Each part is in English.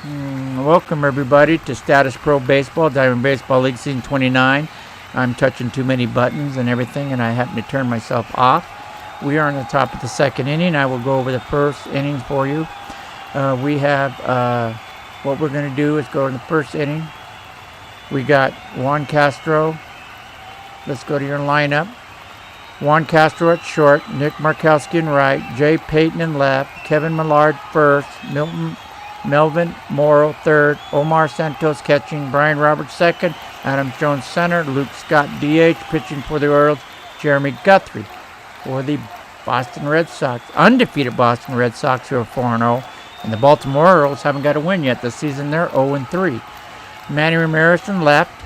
Welcome everybody to Statis-Pro Baseball, Diamond Baseball League Season 29. I'm touching too many buttons and everything, and I happen to turn myself off. We are on the top of the second inning. I will go over the first innings for you. We have, what we're going to do is go in the first inning. We got Juan Castro. Let's go to your lineup. Juan Castro at short, Nick Markowski in right, Jay Payton in left, Kevin Millard first, Melvin Morrow third, Omar Santos catching, Brian Roberts second, Adam Jones center, Luke Scott DH pitching for the Orioles, Jeremy Guthrie for the Boston Red Sox, undefeated Boston Red Sox, who are 4-0, and the Baltimore Orioles haven't got a win yet this season. They're 0-3. Manny Ramirez in left,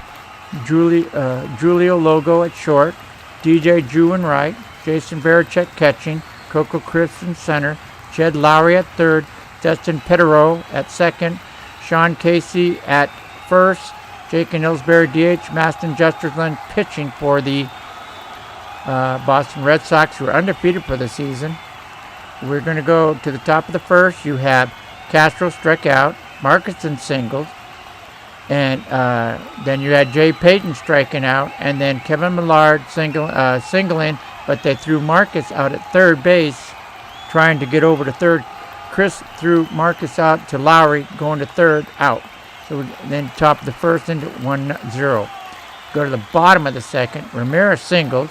Julio Logo at short, DJ Drew in right, Jason Varichek catching, Coco Chris in center, Jed Lowry at third, Dustin Petero at second, Sean Casey at first, Jake Ellsbury DH, Maston Jesterland pitching for the Boston Red Sox, who are undefeated for the season. We're going to go to the top of the first. You have Castro struck out, Markison singled, and then you had Jay Payton striking out, and then Kevin Millard singling, but they threw Marcus out at third base, trying to get over to third. Chris threw Marcus out to Lowry, going to third, out. So then top of the first into 1-0. Go to the bottom of the second. Ramirez singled.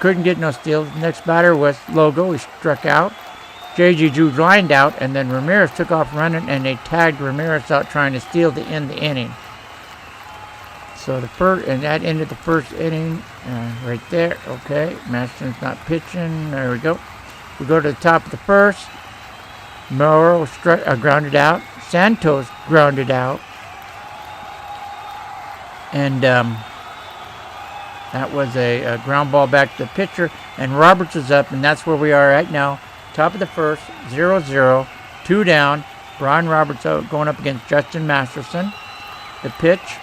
Couldn't get no steals. Next batter was Logo. He struck out. J.G. Drew lined out, and then Ramirez took off running, and they tagged Ramirez out trying to steal to end the inning. So the first, and that ended the first inning right there. Okay, Masterson's not pitching. There we go. We go to the top of the first. Morrow grounded out. Santos grounded out. And that was a ground ball back to the pitcher. And Roberts is up, and that's where we are right now. Top of the first, 0-0. 2 down. Brian Roberts out going up against Justin Masterson. The pitch.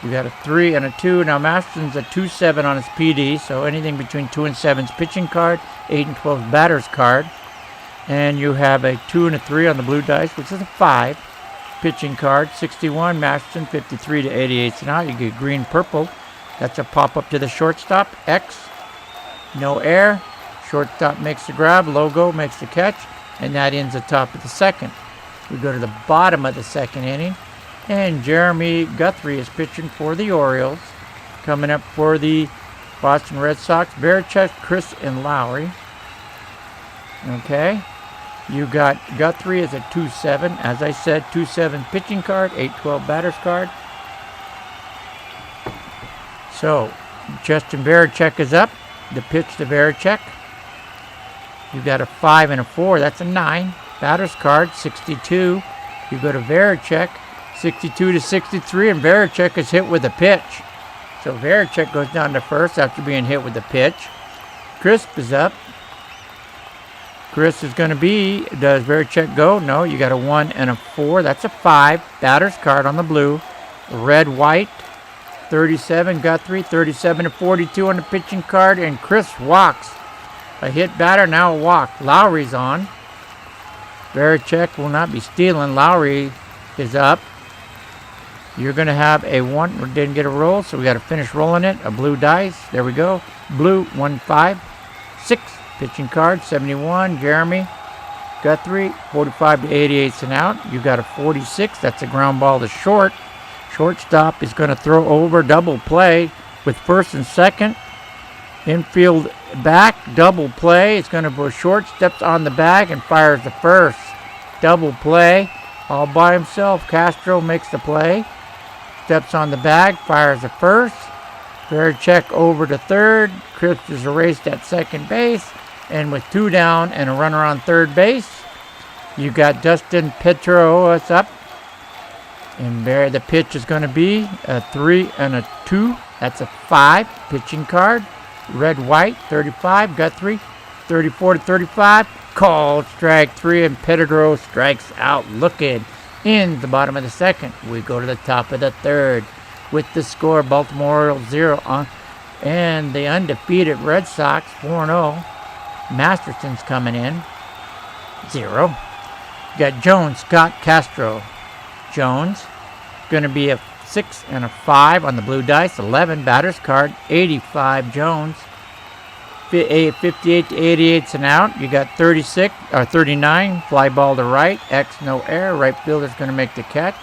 We got a 3 and a 2. Now Masterson's a 2-7 on his PD, so anything between 2 and 7's pitching card, 8 and 12's batter's card. And you have a 2 and a 3 on the blue dice, which is a 5 pitching card. 61 Masterson, 53 to 88. So now you get green purple. That's a pop up to the shortstop. X. No air. Shortstop makes the grab. Logo makes the catch. And that ends the top of the second. We go to the bottom of the second inning. And Jeremy Guthrie is pitching for the Orioles. Coming up for the Boston Red Sox, Varichek, Chris, and Lowry. Okay. You got Guthrie as a 2-7. As I said, 2-7 pitching card, 8-12 batter's card. So, Justin Varichek is up. The pitch to Varichek. You got a 5 and a 4. That's a 9. Batter's card, 62. You go to Varichek, 62 to 63, and Varichek is hit with a pitch. So Varichek goes down to first after being hit with the pitch. Crisp is up. Chris is going to be, does Varichek go? No, you got a 1 and a 4. That's a 5. Batter's card on the blue. Red, white. 37, Guthrie. 37 to 42 on the pitching card. And Chris walks. A hit batter, now a walk. Lowry's on. Varichek will not be stealing. Lowry is up. You're going to have a 1. We didn't get a roll, so we got to finish rolling it. A blue dice. There we go. Blue, 1, 5, 6. Pitching card, 71, Jeremy Guthrie, 45 to 88 and out. You got a 46. That's a ground ball to short. Shortstop is going to throw over, double play with first and second. Infield back, double play. It's going to go short, steps on the bag and fires the first. Double play, all by himself. Castro makes the play. Steps on the bag, fires the first. Varichek over to third. Chris is erased at second base. And with 2 down and a runner on third base, you got Dustin Petero up. And there the pitch is going to be a 3 and a 2. That's a 5 pitching card. Red, white, 35. Guthrie, 34 to 35. Called strike 3, and Petero strikes out. Looking in the bottom of the second. We go to the top of the third with the score: Baltimore Orioles 0 on, and the undefeated Red Sox 4-0. Masterson's coming in 0. You got Jones, Scott, Castro. Jones, going to be a 6 and a 5 on the blue dice. 11, batter's card. 85, Jones. 58 to 88's an out. You got 36 or 39, fly ball to right. X, no error. Right fielder's going to make the catch.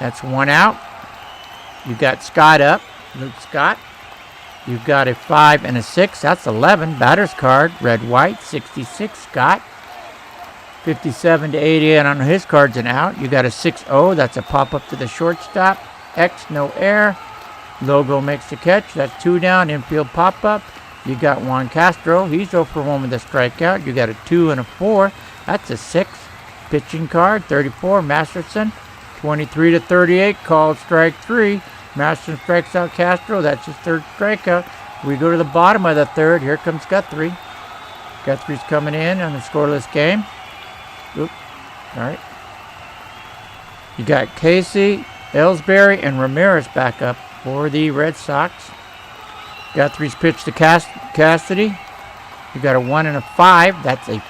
That's 1 out. You got Scott up, Luke Scott. You've got a 5 and a 6. That's 11. Batter's card, red, white. 66, Scott. 57 to 88 on his card's an out. You got a 6-0. That's a pop up to the shortstop. X, no error. Logo makes the catch. That's 2 down. Infield pop up. You got Juan Castro. He's 0 for 1 with a strikeout. You got a 2 and a 4. That's a 6. Pitching card, 34, Masterson. 23 to 38, called strike 3. Masterson strikes out Castro. That's his 3rd strikeout. We go to the bottom of the 3rd. Here comes Guthrie. Guthrie's coming in on the scoreless game. Oop. All right. You got Casey, Ellsbury, and Ramirez back up for the Red Sox. Guthrie's pitch to Cassidy. You got a 1 and a 5. That's a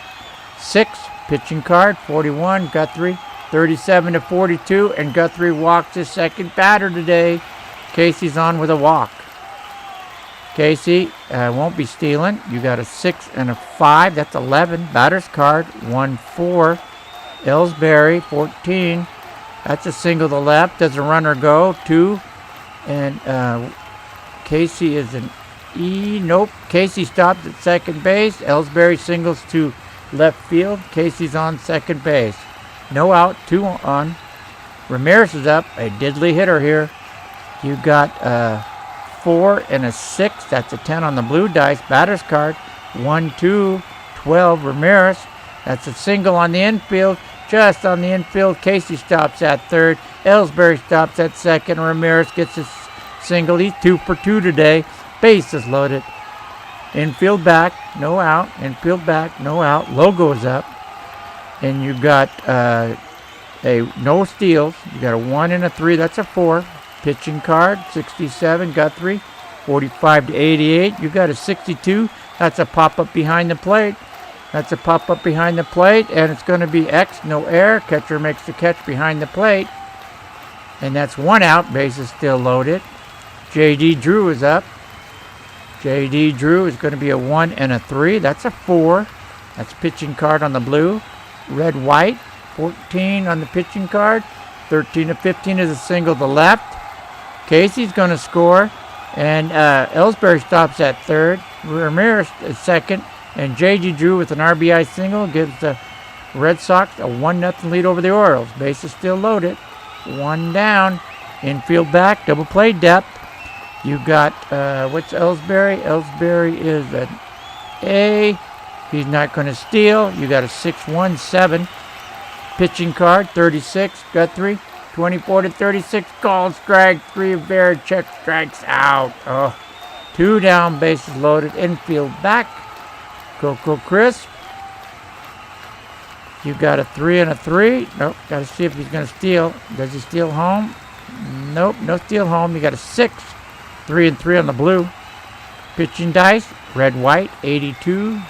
6. Pitching card, 41. Guthrie, 37 to 42. And Guthrie walks his 2nd batter today. Casey's on with a walk. Casey won't be stealing. You got a 6 and a 5. That's 11. Batter's card, 1-4. Ellsbury, 14. That's a single to left. Does a runner go? 2. And Casey is an E. Nope. Casey stops at second base. Ellsbury singles to left field. Casey's on second base. No out. 2 on. Ramirez is up. A diddly hitter here. You got 4 and a 6. That's a 10 on the blue dice. Batter's card. 1-2. 12. Ramirez. That's a single on the infield. Just on the infield. Casey stops at 3rd. Ellsbury stops at 2nd. Ramirez gets his single. He's 2 for 2 today. Base is loaded. Infield back, no out. Infield back, no out. Logo is up. And you got a no steals. You got a 1 and a 3. That's a 4. Pitching card, 67. Guthrie, 45 to 88. You got a 62. That's a pop up behind the plate. That's a pop up behind the plate, and it's going to be X, no error. Catcher makes the catch behind the plate. And that's 1 out. Base is still loaded. J.D. Drew is up. J.D. Drew is going to be a 1 and a 3. That's a 4. That's pitching card on the blue. Red, white. 14 on the pitching card. 13 to 15 is a single to left. Casey's going to score. And Ellsbury stops at 3rd. Ramirez is 2nd. And J.D. Drew with an RBI single gives the Red Sox a 1-0 lead over the Orioles. Base is still loaded. 1 down. Infield back. Double play depth. You got, what's Ellsbury? Ellsbury is an A. He's not going to steal. You got a 6-1-7. Pitching card, 36. Guthrie, 24 to 36. Called strike 3. Verichek strikes out. Oh, 2 down, bases loaded. Infield back. Coco Crisp. You got a 3 and a 3. Nope, got to see if he's going to steal. Does he steal home? Nope, no steal home. You got a 6. 3 and 3 on the blue. Pitching dice, red, white, 82.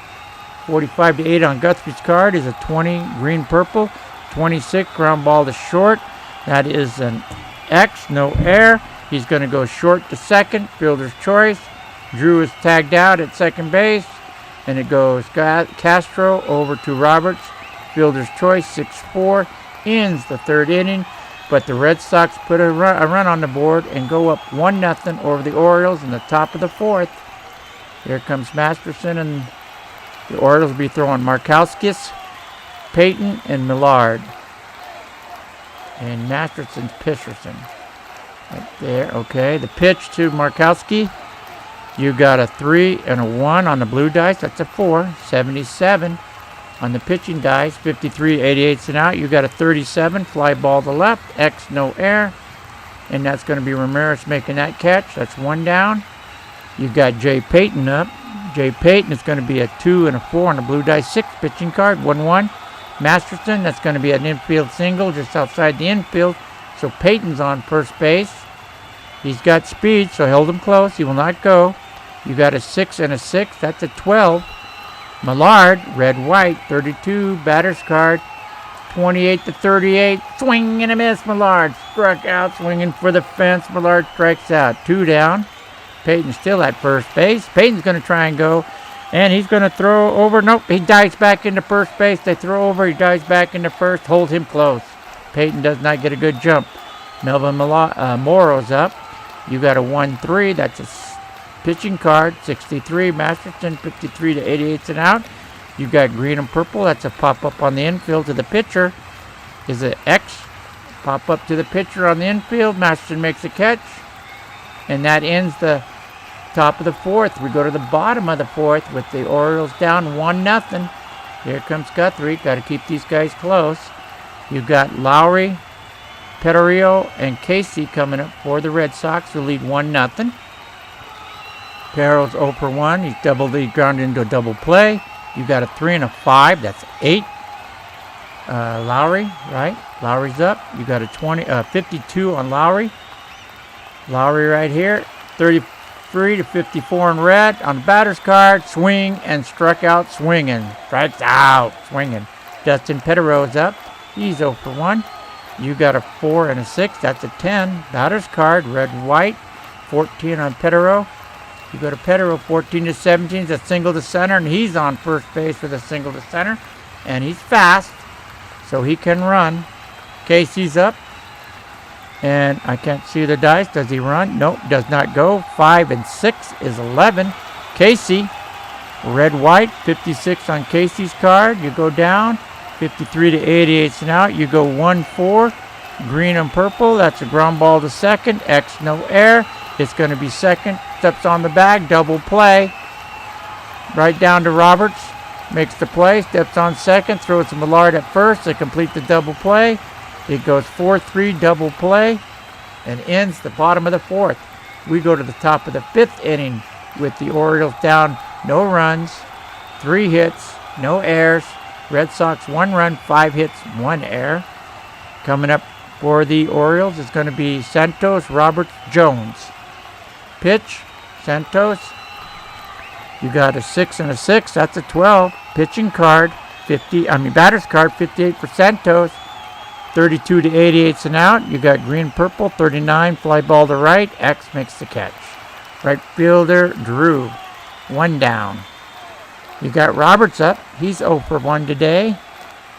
45 to 8 on Guthrie's card is a 20, green, purple. 26, ground ball to short. That is an X, no error. He's going to go short to 2nd, fielder's choice. Drew is tagged out at 2nd base. And it goes Castro over to Roberts. Fielder's choice, 6-4. Ends the 3rd inning. But the Red Sox put a run on the board and go up 1-0 over the Orioles in the top of the 4th. Here comes Masterson, and the Orioles will be throwing Markowskis, Payton, and Millard. And Masterson's Pisherson. Right there, okay. The pitch to Markowski. You got a 3 and a 1 on the blue dice. That's a 4. 77 on the pitching dice. 53, 88's an out. You got a 37. Fly ball to left. X, no error. And that's going to be Ramirez making that catch. That's 1 down. You got Jay Payton up. Jay Payton is going to be a 2 and a 4 on the blue dice. 6 pitching card. 1-1. Masterson, that's going to be an infield single just outside the infield. So Payton's on first base. He's got speed, so held him close. He will not go. You got a 6 and a 6. That's a 12. Millard, red, white, 32. Batter's card, 28-38. Swing and a miss. Millard struck out, swinging for the fence. Millard strikes out. 2 down. Payton's still at first base. Payton's going to try and go. And he's going to throw over. Nope, he dives back into first base. They throw over. He dives back into first. Hold him close. Payton does not get a good jump. Melvin Morrow's up. You got a 1-3. That's a pitching card. 63. Masterson, 53 to 88 and out. You got green and purple. That's a pop-up on the infield to the pitcher. Is it X? Pop-up to the pitcher on the infield. Masterson makes a catch. And that ends the top of the fourth. We go to the bottom of the fourth with the Orioles down 1-0. Here comes Guthrie. Got to keep these guys close. You've got Lowry, Paydirt, and Casey coming up for the Red Sox, who lead 1-0. Perro's 0 for 1. He's double lead grounded into a double play. You got a 3 and a 5. That's 8. Lowry, right? Lowry's up. You got a 52 on Lowry. Lowry right here. 33 to 54 in red. On the batter's card, swing and struck out swinging. Strikes out swinging. Dustin Paydirt's up. He's 0 for 1. You got a 4 and a 6. That's a 10. Batter's card, red, white. 14 on Paydirt. You go to Paydirt, 14 to 17. It's a single to center, and he's on first base with a single to center. And he's fast, so he can run. Casey's up. And I can't see the dice. Does he run? Nope, does not go. 5 and 6 is 11. Casey, red, white. 56 on Casey's card. You go down. 53 to 88 and out. You go 1-4. Green and purple. That's a ground ball to second. X, no air. It's going to be second. Steps on the bag. Double play. Right down to Roberts. Makes the play. Steps on second. Throws to Millard at first to complete the double play. It goes 4-3 double play and ends the bottom of the fourth. We go to the top of the fifth inning with the Orioles down. No runs. 3 hits. No errors. Red Sox 1 run, 5 hits, 1 error. Coming up for the Orioles is going to be Santos, Roberts, Jones. Pitch, Santos. You got a 6 and a 6. That's a 12. Pitching card, batter's card, 58 for Santos. 32 to 88 and out. You got green, purple, 39. Fly ball to right. X makes the catch. Right fielder, Drew. 1 down. You got Roberts up. He's 0 for 1 today.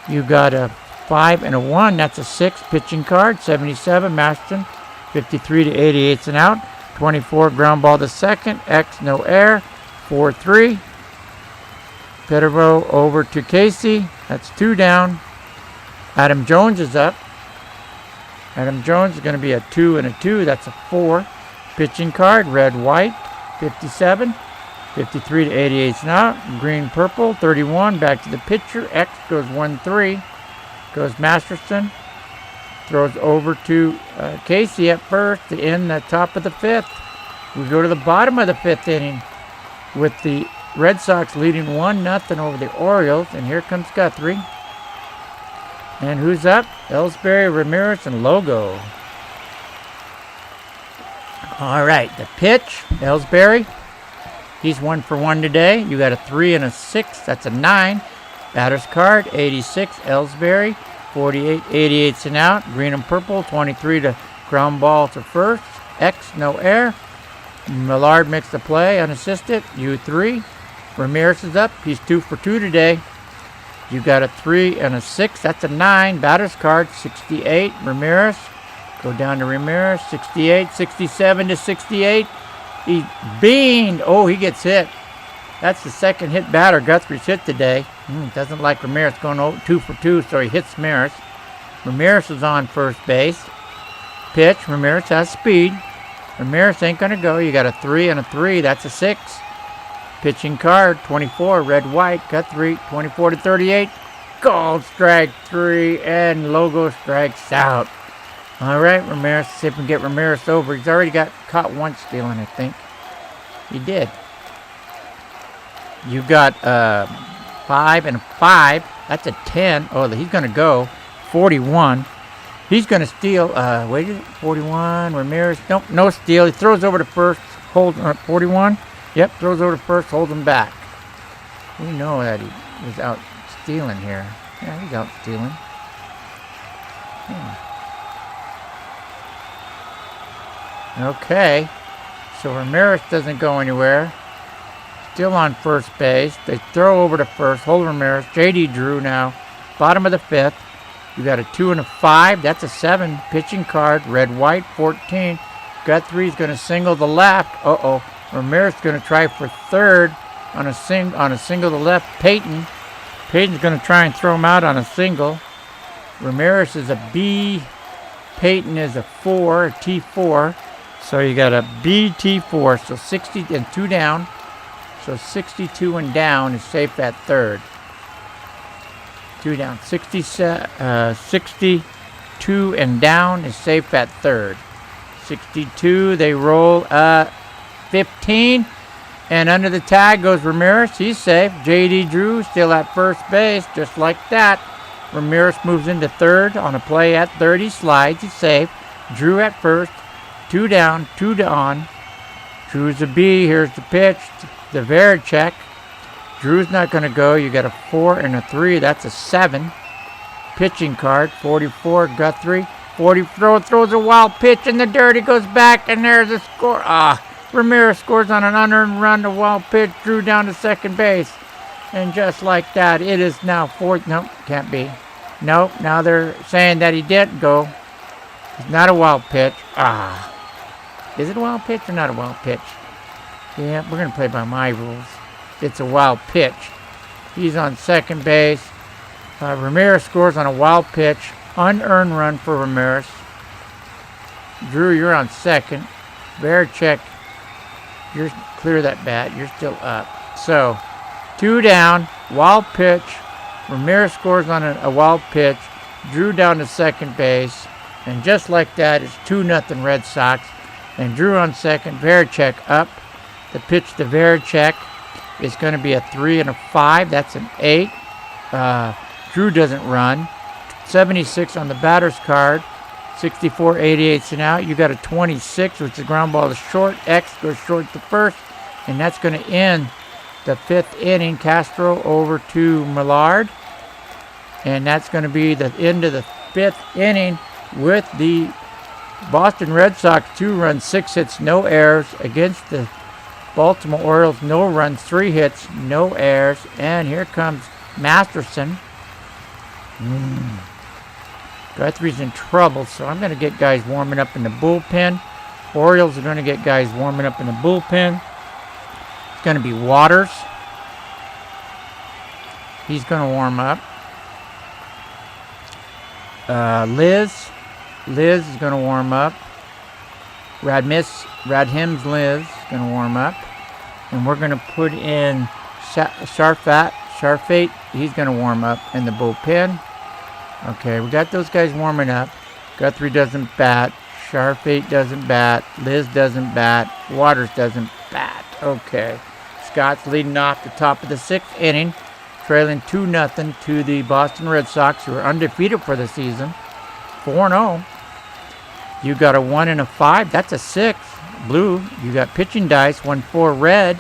You got a 5 and a 1. That's a 6. Pitching card, 77. Masterson, 53 to 88 and out. 24. Ground ball to second. X, no air. 4-3. Paydirt over to Casey. That's 2 down. Adam Jones is up. Adam Jones is going to be a 2 and a 2. That's a 4. Pitching card, red, white. 57. 53 to 88 and out. Green, purple, 31. Back to the pitcher. X goes 1-3. Goes Masterson. Throws over to Casey at first to end the top of the fifth. We go to the bottom of the fifth inning with the Red Sox leading 1-0 over the Orioles. And here comes Guthrie. And who's up? Ellsbury, Ramirez, and Logo. All right, the pitch, Ellsbury. He's 1 for 1 today. You got a 3 and a 6. That's a 9. Batter's card, 86. Ellsbury, 48, 88 and out. Green and purple, 23 to ground ball to first. X, no air. Millard makes the play, unassisted. U3. Ramirez is up. He's 2 for 2 today. You got a 3 and a 6. That's a 9. Batter's card, 68. Ramirez. Go down to Ramirez. 68, 67 to 68. He beamed. Oh, he gets hit. That's the second hit batter Guthrie's hit today. Doesn't like Ramirez going 2 for 2, so he hits Ramirez. Ramirez is on first base. Pitch. Ramirez has speed. Ramirez ain't going to go. You got a 3 and a 3. That's a 6. Pitching card, 24, red, white. Guthrie, 24 to 38. Called strike 3, and Logo strikes out. All right, Ramirez, see if we can get Ramirez over. He's already got caught once stealing, I think. He did. You got 5 and 5. That's a 10. Oh, he's going to go. 41. He's going to steal. 41. Ramirez. Nope, no steal. He throws over to first. Hold 41. Yep, throws over to first. Holds him back. We know that he was out stealing here. Yeah, he's out stealing. Okay. So Ramirez doesn't go anywhere. Still on first base. They throw over to first. Hold Ramirez. J.D. Drew now. Bottom of the fifth. You got a 2 and a 5. That's a 7. Pitching card. Red-white. 14. Guthrie's going to single the left. Uh-oh. Ramirez going to try for third on a single to left. Payton's going to try and throw him out on a single. Ramirez is a B. Payton is a 4, a T4. So you got a BT4. So 60 and 2 down. So 62 and down is safe at third. 2 down. 62 and down is safe at third. 62, they roll 15. And under the tag goes Ramirez. He's safe. J.D. Drew still at first base, just like that. Ramirez moves into third on a play at third. He slides. He's safe. Drew at first. 2 down, 2 on. Drew's a B. Here's the pitch. The Redsox. Drew's not going to go. You got a 4 and a 3. That's a 7. Pitching card. 44. Guthrie. 40. Throws a wild pitch in the dirt. He goes back, and there's a score. Ramirez scores on an unearned run. The wild pitch. Drew down to second base. And just like that, it is now fourth. Nope, can't be. Nope, now they're saying that he didn't go. It's not a wild pitch. Is it a wild pitch or not a wild pitch? Yeah, we're going to play by my rules. It's a wild pitch. He's on second base. Ramirez scores on a wild pitch. Unearned run for Ramirez. Drew, you're on second. Redsox, you're clear that bat. You're still up. So, 2 down. Wild pitch. Ramirez scores on a wild pitch. Drew down to second base. And just like that, it's 2-0 Red Sox. And Drew on second. Redsox up. The pitch to Redsox is going to be a 3 and a 5. That's an 8. Drew doesn't run. 76 on the batter's card. 64, 88 and out. You got a 26, which is a ground ball to short. X goes short to first. And that's going to end the 5th inning. Castro over to Millard. And that's going to be the end of the 5th inning with the Boston Red Sox 2 runs, 6 hits, no errors against the Baltimore Orioles, no runs, 3 hits, no errors. And here comes Masterson. Guthrie's in trouble, so I'm going to get guys warming up in the bullpen. Orioles are going to get guys warming up in the bullpen. It's going to be Waters. He's going to warm up. Liz is going to warm up. Radhim's Liz is going to warm up. And we're going to put in Sharfate. He's going to warm up in the bullpen. Okay, we got those guys warming up. Guthrie doesn't bat. Sharfate doesn't bat. Liz doesn't bat. Waters doesn't bat. Okay. Scott's leading off the top of the 6th inning, trailing 2-0 to the Boston Red Sox, who are undefeated for the season. 4-0. You got a 1 and a 5. That's a 6. Blue. You got pitching dice. 1-4 red.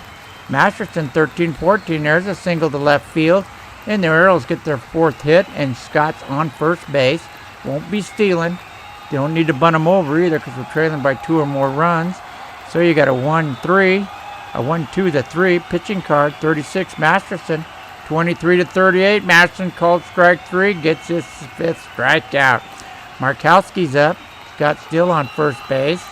Masterson 13-14. There's a single to left field. And the Orioles get their 4th hit. And Scott's on first base. Won't be stealing. They don't need to bunt him over either because we're trailing by 2 or more runs. So you got a 1-3. A 1-2 to 3. Pitching card. 36 Masterson. 23-38. Masterson called strike 3. Gets his 5th strikeout. Markowski's up. Scott still on first base.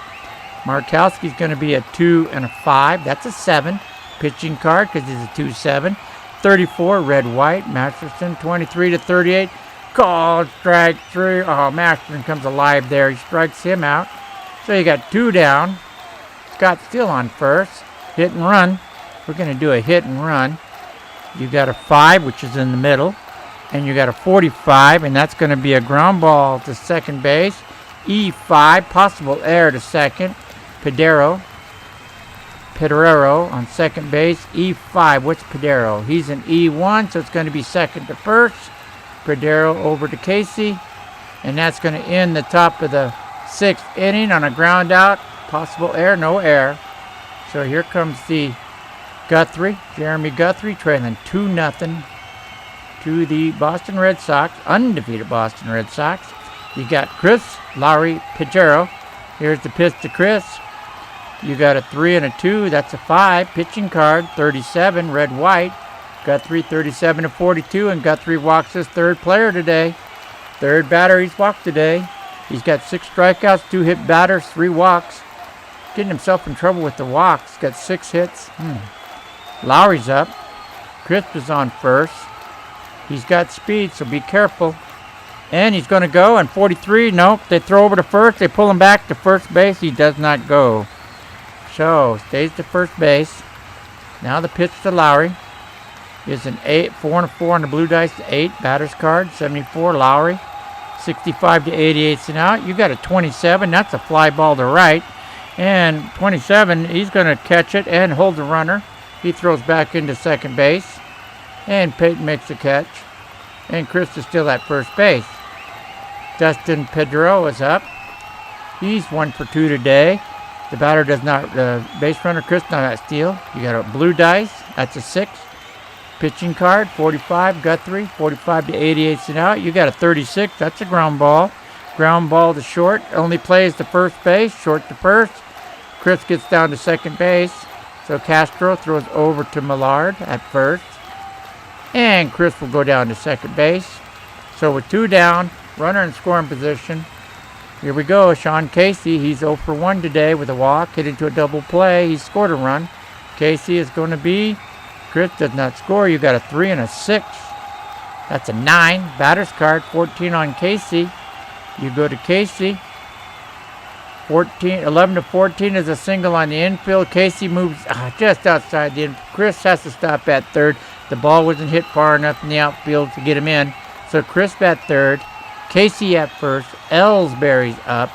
Markowski's going to be a 2 and a 5. That's a 7. Pitching card because he's a 2-7. 34 red-white. Masterson 23-38. Called strike 3. Oh, Masterson comes alive there. He strikes him out. So you got 2 down. Scott still on first. Hit and run. We're going to do a hit and run. You got a 5, which is in the middle. And you got a 45, and that's going to be a ground ball to second base. E5, possible error to second. Paydirt on second base. E5, what's Paydirt? He's an E1, so it's going to be second to first. Paydirt over to Casey. And that's going to end the top of the 6th inning on a ground out. Possible error, no error. So here comes the Guthrie, Jeremy Guthrie, trailing 2-0 to the Boston Red Sox, undefeated Boston Red Sox. You got Chris, Lowry, Pajero. Here's the pitch to Chris. You got a 3 and a 2. That's a 5. Pitching card, 37, red, white. Guthrie, 37 to 42, and Guthrie walks his third player today. Third batter he's walked today. He's got 6 strikeouts, 2 hit batters, 3 walks. Getting himself in trouble with the walks. Got 6 hits. Lowry's up. Crisp is on first. He's got speed, so be careful. And he's going to go, and 43, nope. They throw over to first. They pull him back to first base. He does not go. So, stays to first base. Now the pitch to Lowry is an 8, 4 and a 4 on the blue dice, 8. Batter's card, 74, Lowry. 65 to 88 and out. You got a 27. That's a fly ball to right. And 27, he's going to catch it and hold the runner. He throws back into second base. And Peyton makes the catch. And Chris is still at first base. Dustin Pedro is up. He's 1 for 2 today. The batter does not, base runner Chris does not steal. You got a blue dice. That's a 6. Pitching card, 45, Guthrie, 45 to 88 and out. You got a 36. That's a ground ball. Ground ball to short. Only plays to first base. Short to first. Chris gets down to second base. So Castro throws over to Millard at first. And Chris will go down to second base. So with 2 down, runner in scoring position. Here we go. Sean Casey, he's 0 for 1 today with a walk. Hit into a double play. He scored a run. Casey is going to be, Chris does not score. You got a 3 and a 6. That's a 9. Batter's card, 14 on Casey. You go to Casey. 11 to 14 is a single on the infield. Casey moves just outside the infield. Chris has to stop at third. The ball wasn't hit far enough in the outfield to get him in. So Chris at third. Casey at first. Ellsbury's up.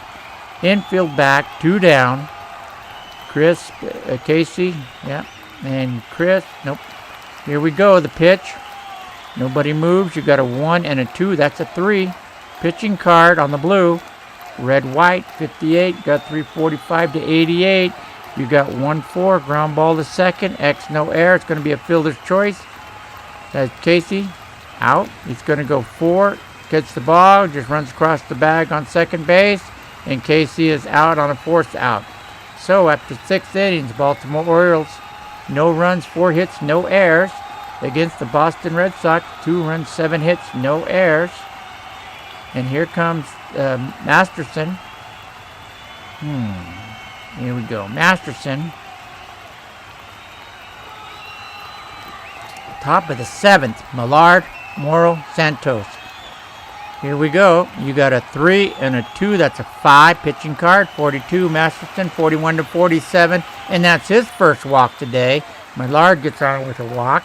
Infield back. 2 down. Chris, Casey, yeah. And Chris, nope. Here we go, the pitch. Nobody moves. You got a 1 and a 2. That's a 3. Pitching card on the blue. Red, white, 58. Guthrie, 45 to 88. You got 1-4. Ground ball to second. X, no air. It's going to be a fielder's choice. That's Casey. Out. He's going to go 4. Gets the ball. Just runs across the bag on second base. And Casey is out on a 4th out. So after 6 innings, Baltimore Orioles, no runs, 4 hits, no errors. Against the Boston Red Sox, 2 runs, 7 hits, no errors. And here comes Masterson. Here we go. Masterson. Top of the 7th. Millard, Morrow, Santos. Here we go. You got a 3 and a 2. That's a 5. Pitching card, 42. Masterson, 41 to 47. And that's his first walk today. Millard gets on with a walk.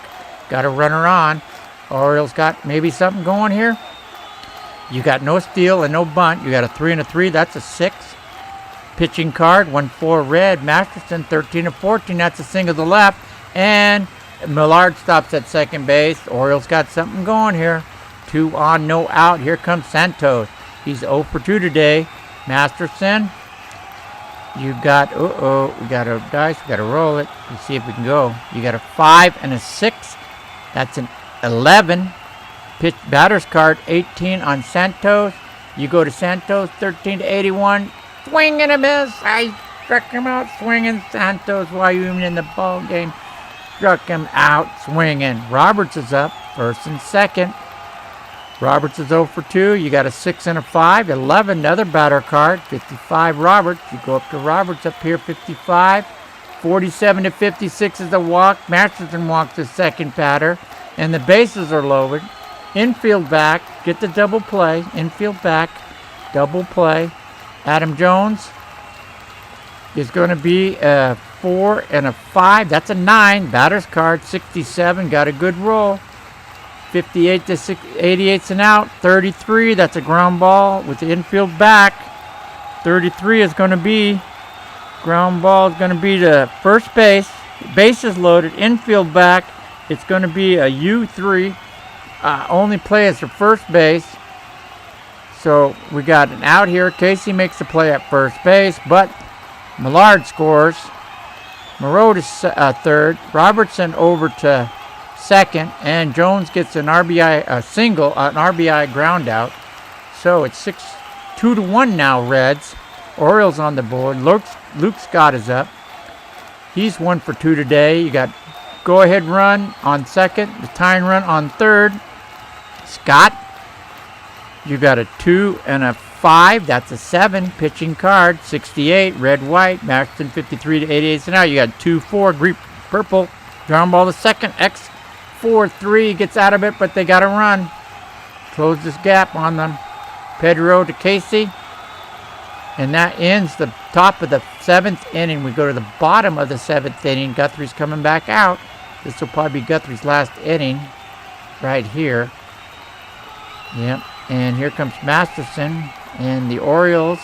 Got a runner on. Orioles got maybe something going here. You got no steal and no bunt. You got a 3 and a 3. That's a 6. Pitching card, 1-4 red. Masterson, 13 to 14. That's a single to left. And Millard stops at second base. Orioles got something going here. 2 on, no out. Here comes Santos. He's 0 for 2 today. Masterson. You got, we got a dice. We got to roll it. Let's see if we can go. You got a 5 and a 6. That's an 11. Pitch batter's card, 18 on Santos. You go to Santos, 13 to 81. Swing and a miss. I struck him out swinging. Santos, why are you even in the ball game? Struck him out swinging. Roberts is up, first and second. Roberts is 0 for 2. You got a 6 and a 5. 11, another batter card. 55, Roberts. You go up to Roberts up here, 55. 47 to 56 is the walk. Masterson walks the second batter. And the bases are lowered. Infield back. Get the double play. Infield back. Double play. Adam Jones is going to be a 4 and a 5. That's a 9. Batter's card, 67. Got a good roll. 58 to 88 and out. 33, that's a ground ball with the infield back. 33 is going to be, ground ball is going to be to first base. Bases loaded, infield back. It's going to be a U3. Only play is for first base. So we got an out here. Casey makes the play at first base, but Millard scores. Moreau to third. Robertson over to second, and Jones gets an RBI single, an RBI ground out. So it's 2-1 now, Reds. Orioles on the board. Luke Scott is up. He's 1 for 2 today. You got go-ahead run on second, the tying run on third. Scott, you got a 2 and a 5. That's a 7. Pitching card, 68. Red-white. Masterson, 53 to 88. So now you got 2-4. Green purple. Ground ball to second. X 4-3. Gets out of it, but they got to run. Close this gap on them. Paydirt to Casey. And that ends the top of the 7th inning. We go to the bottom of the 7th inning. Guthire's coming back out. This will probably be Guthire's last inning right here. Yep. And here comes Masterson. And the Orioles,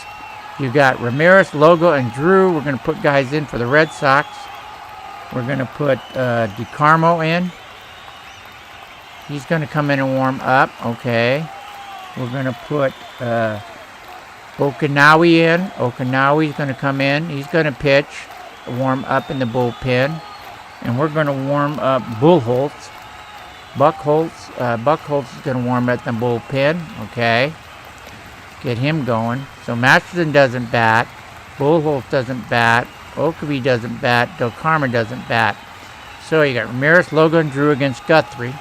you got Ramirez, Logo, and Drew. We're going to put guys in for the Red Sox. We're going to put DeCarmo in. He's going to come in and warm up. Okay. We're going to put Okinawa in. Okinawa's going to come in. He's going to pitch, warm up in the bullpen. And we're going to warm up Buchholz. Buchholz is going to warm up in the bullpen. Okay. Get him going. So Masterson doesn't bat. Buchholz doesn't bat. Okabe doesn't bat. DeCarmo doesn't bat. So you got Ramirez, Logan, and Drew against Guthrie.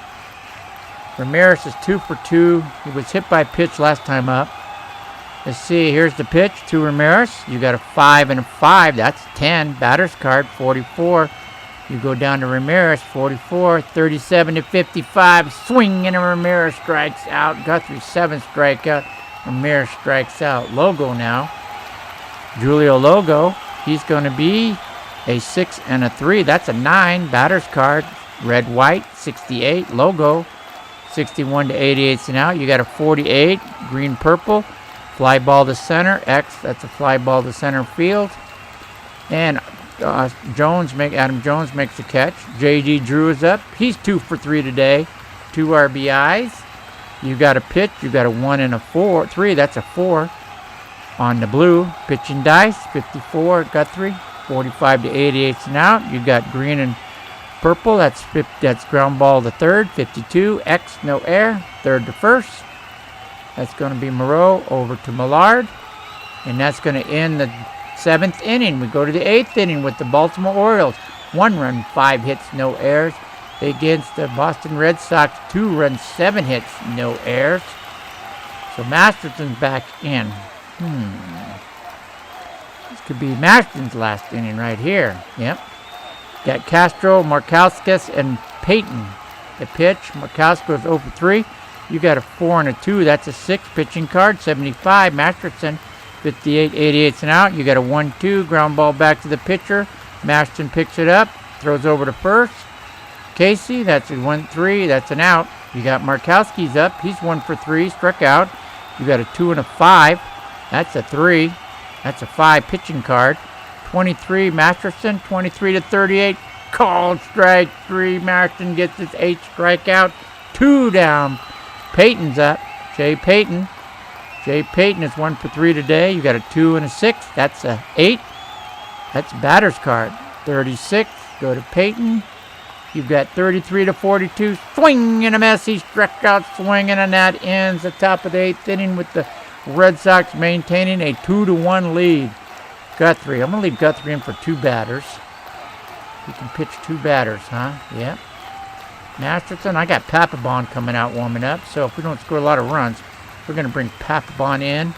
Ramirez is 2 for 2. He was hit by pitch last time up. Let's see. Here's the pitch to Ramirez. You got a 5 and a 5. That's 10. Batter's card, 44. You go down to Ramirez, 44. 37 to 55. Swing, and Ramirez strikes out. Guthrie, 7 strikeout. Ramirez strikes out. Logo now. Julio Logo. He's going to be a 6 and a 3. That's a 9. Batter's card, red-white, 68. Logo. 61 to 88 and out. You got a 48, green-purple. Fly ball to center. X, that's a fly ball to center field. And Adam Jones makes a catch. J.D. Drew is up. He's 2 for 3 today. 2 RBIs. You got a pitch. You got a 1 and a 3. That's a 4 on the blue. Pitching dice. 54, Guthrie. 45 to 88 and out. You got green and purple, that's ground ball to third, 52. X, no air, third to first. That's going to be Moreau over to Millard. And that's going to end the 7th inning. We go to the 8th inning with the Baltimore Orioles. 1 run, 5 hits, no errors. Against the Boston Red Sox, 2 runs, 7 hits, no errors. So Masterson's back in. This could be Masterson's last inning right here. Yep. Got Castro, Markauskas, and Payton. The pitch, Markauskas 0 for 3. You got a 4 and a 2. That's a 6. Pitching card, 75. Masterson, 58, 88 and out. You got a 1-2. Ground ball back to the pitcher. Masterson picks it up. Throws over to first. Casey, that's a 1-3. That's an out. You got Markowski's up. He's 1 for 3. Struck out. You got a 2 and a 5. That's a 3. That's a 5 pitching card. 23, Masterson, 23 to 38. Called strike 3. Masterson gets his 8th strikeout. 2 down. Payton's up. Jay Payton. Jay Payton is 1 for 3 today. You got a 2 and a 6. That's a 8. That's batter's card. 36. Go to Payton. You've got 33 to 42. Swing and a miss. He struck out swinging, and that ends the top of the 8th inning with the Red Sox maintaining a 2-1 lead. Guthrie. I'm going to leave Guthrie in for 2 batters. He can pitch 2 batters, huh? Yep. Masterson. I got Papelbon coming out warming up. So if we don't score a lot of runs, we're going to bring Papelbon in.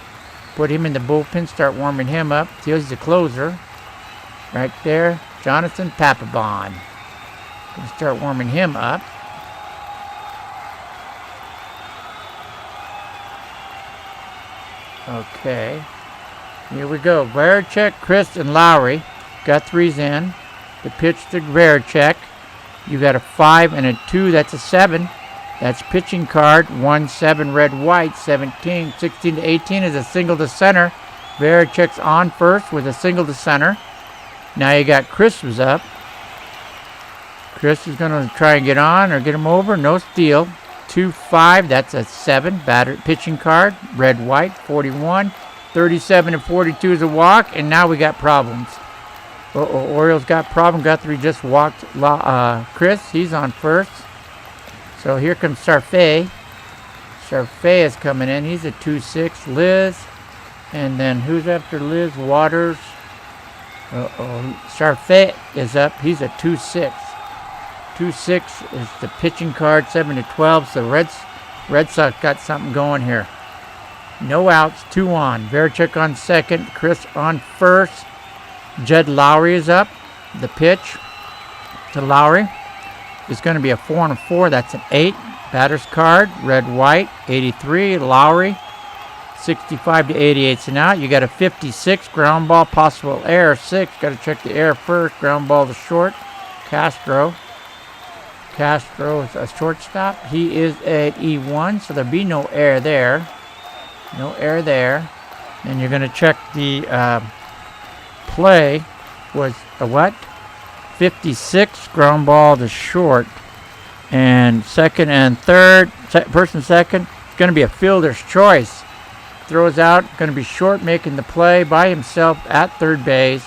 Put him in the bullpen. Start warming him up. He's the closer. Right there. Jonathan Papelbon. Going to start warming him up. Okay. Here we go. Varacek, Chris, and Lowry. Guthrie's in. The pitch to Varacek. You got a 5 and a 2. That's a 7. That's pitching card. 1-7 red-white. 17. 16 to 18 is a single to center. Varacek's on first with a single to center. Now you got Chris was up. Chris is going to try and get on or get him over. No steal. 2-5. That's a 7. Pitching card. Red-white. 41. 37 to 42 is a walk, and now we got problems. Orioles got problem. Guthrie just walked Chris. He's on first. So here comes Sarfay. Sarfay is coming in. He's a 2-6. Liz And then who's after Liz? Waters. Charfait is up. He's a 2-6. 2-6 is the pitching card, 7-12. So Red Sox got something going here. No outs, 2 on. Verichek on second. Chris on first. Jed Lowry is up. The pitch to Lowry is going to be a 4-4. That's an 8. Batter's card, red-white, 83. Lowry, 65-88. So now you got a 56. Ground ball, possible error, 6. Got to check the error first. Ground ball to short. Castro is a shortstop. He is at E1, so there'll be no error there. No error there. And you're going to check the play was a what? 56. Ground ball to short. And second and third, person second, it's going to be a fielder's choice. Throws out, going to be short, making the play by himself at third base.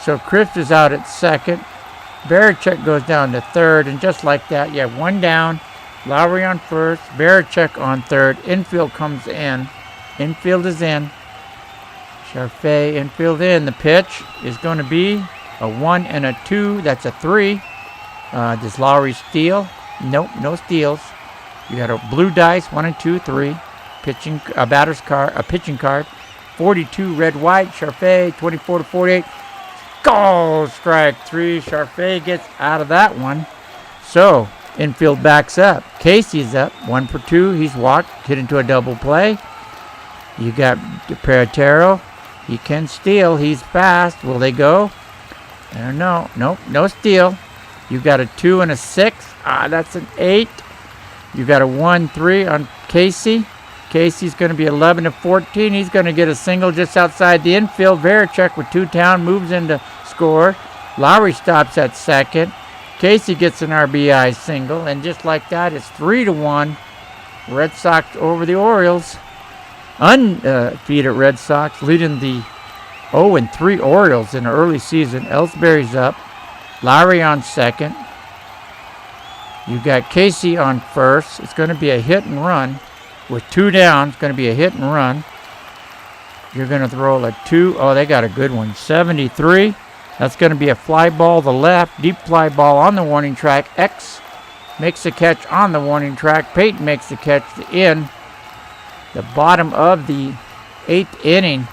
So Chris is out at second. Verichek goes down to third, and just like that, you have 1 down. Lowry on first, Verichek on third. Infield comes in. Infield is in. Charfait, infield in. The pitch is going to be a 1 and a 2. That's a 3. Does Lowry steal? Nope, no steals. You got a blue dice, 1 and 2, 3. Pitching, a batter's card, a pitching card. 42 red-white. Charfait, 24-48. Goal, strike 3. Charfait gets out of that one. So infield backs up. Casey's up, 1 for 2. He's walked, hit into a double play. You got Peratero. He can steal. He's fast. Will they go? I don't know. Nope, no steal. You got a 2 and a 6. That's an 8. You got a 1-3 on Casey. Casey's going to be 11-14. He's going to get a single just outside the infield. Verichek with 2 down moves in to score. Lowry stops at second. Casey gets an RBI single, and just like that, it's 3-1. Red Sox over the Orioles. Undefeated Red Sox leading the 0-3 Orioles in the early season. Ellsbury's up. Lowry on second. You got Casey on first. It's going to be a hit and run. With 2 down, it's going to be a hit and run. You're going to throw a 2. Oh, they got a good one. 73. That's going to be a fly ball to the left. Deep fly ball on the warning track. X makes the catch on the warning track. Payton makes the catch in the bottom of the 8th inning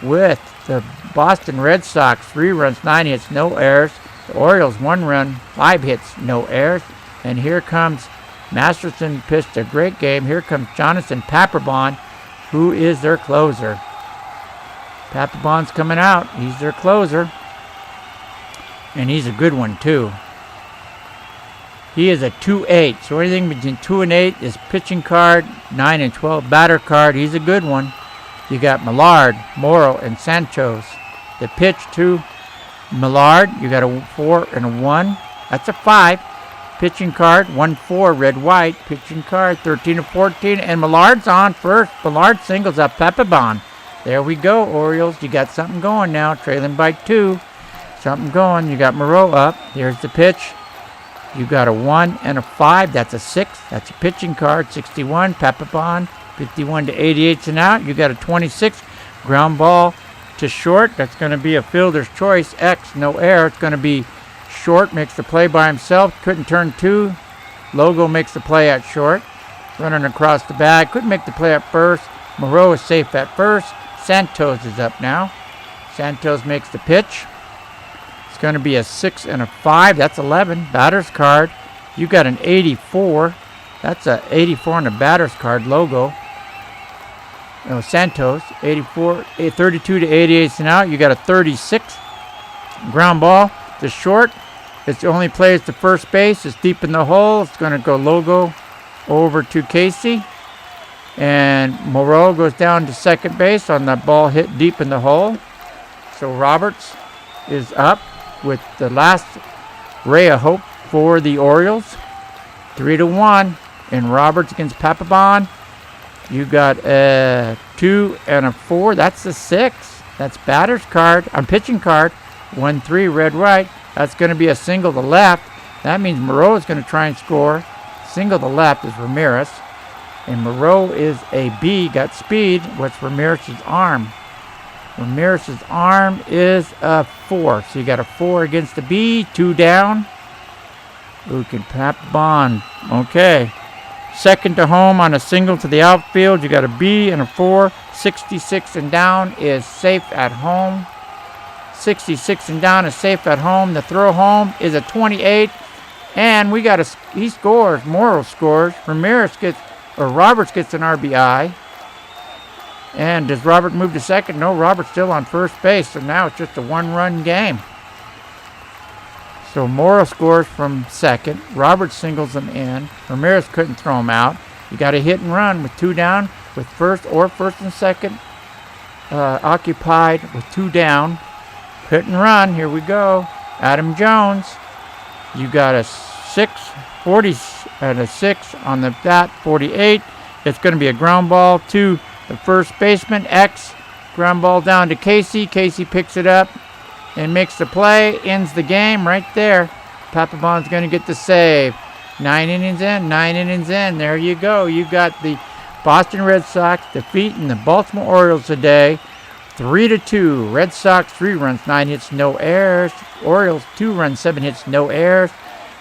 with the Boston Red Sox. 3 runs, 9 hits, no errors. The Orioles 1 run, 5 hits, no errors. And here comes Masterson, pitched a great game. Here comes Jonathan Papelbon, who is their closer. Papelbon's coming out. He's their closer. And he's a good one, too. He is a 2-8. So anything between 2 and 8 is pitching card. 9 and 12 batter card. He's a good one. You got Millard, Morrow, and Santos. The pitch to Millard. You got a 4 and a 1. That's a 5. Pitching card, 1-4, red-white. Pitching card, 13-14. And Millard's on first. Millard singles up Papelbon. There we go, Orioles. You got something going now. Trailing by 2. Something going. You got Moreau up. Here's the pitch. You got a 1 and a 5. That's a 6. That's a pitching card. 61. Papelbon. 51-88 and out. You got a 26. Ground ball to short. That's going to be a fielder's choice. X. No error. It's going to be short. Makes the play by himself. Couldn't turn 2. Logo makes the play at short. Running across the bag. Couldn't make the play at first. Moreau is safe at first. Santos is up now. Santos makes the pitch. It's going to be a 6 and a 5. That's 11. Batter's card. You got an 84. That's a 84 on the batter's card logo. No, Santos, 84, 32-88 and out. You got a 36. Ground ball to short. It's only plays to first base. It's deep in the hole. It's going to go logo over to Casey. And Moreau goes down to second base on that ball hit deep in the hole. So Roberts is up with the last ray of hope for the Orioles. 3-1. And Roberts against Papelbon. You got a 2 and a 4. That's the 6. That's batter's card. Pitching card. 1-3, red-right. That's going to be a single to left. That means Moreau is going to try and score. Single to left is Ramirez. And Moreau is a B, got speed. What's Ramirez's arm? Ramirez's arm is a 4. So you got a 4 against the B, 2 down. Who can tap Bond? Okay. Second to home on a single to the outfield. You got a B and a 4. 66 and down is safe at home. 66 and down is safe at home. The throw home is a 28. And we got he scores. Morrow scores. Roberts gets an RBI. And does Robert move to second? No, Robert's still on first base. So now it's just a 1-run game. So Morrow scores from second. Roberts singles him in. Ramirez couldn't throw him out. You got a hit and run with 2 down, with first and second occupied with 2 down. Hit and run. Here we go. Adam Jones. You got a 40 and a 6 on the bat. 48. It's going to be a ground ball to the first baseman. X. Ground ball down to Casey. Casey picks it up and makes the play, ends the game right there. Papelbon's going to get the save. 9 innings in. There you go. You got the Boston Red Sox defeating the Baltimore Orioles today, 3-2. Red Sox 3 runs, 9 hits, no errors. Orioles 2 runs, 7 hits, no errors.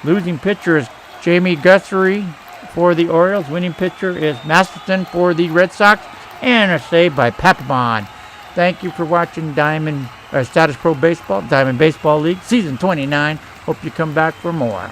Losing pitcher is Jamie Guthrie for the Orioles. Winning pitcher is Masterson for the Red Sox, and a save by Papelbon. Thank you for watching Statis-Pro Baseball, Diamond Baseball League, Season 29. Hope you come back for more.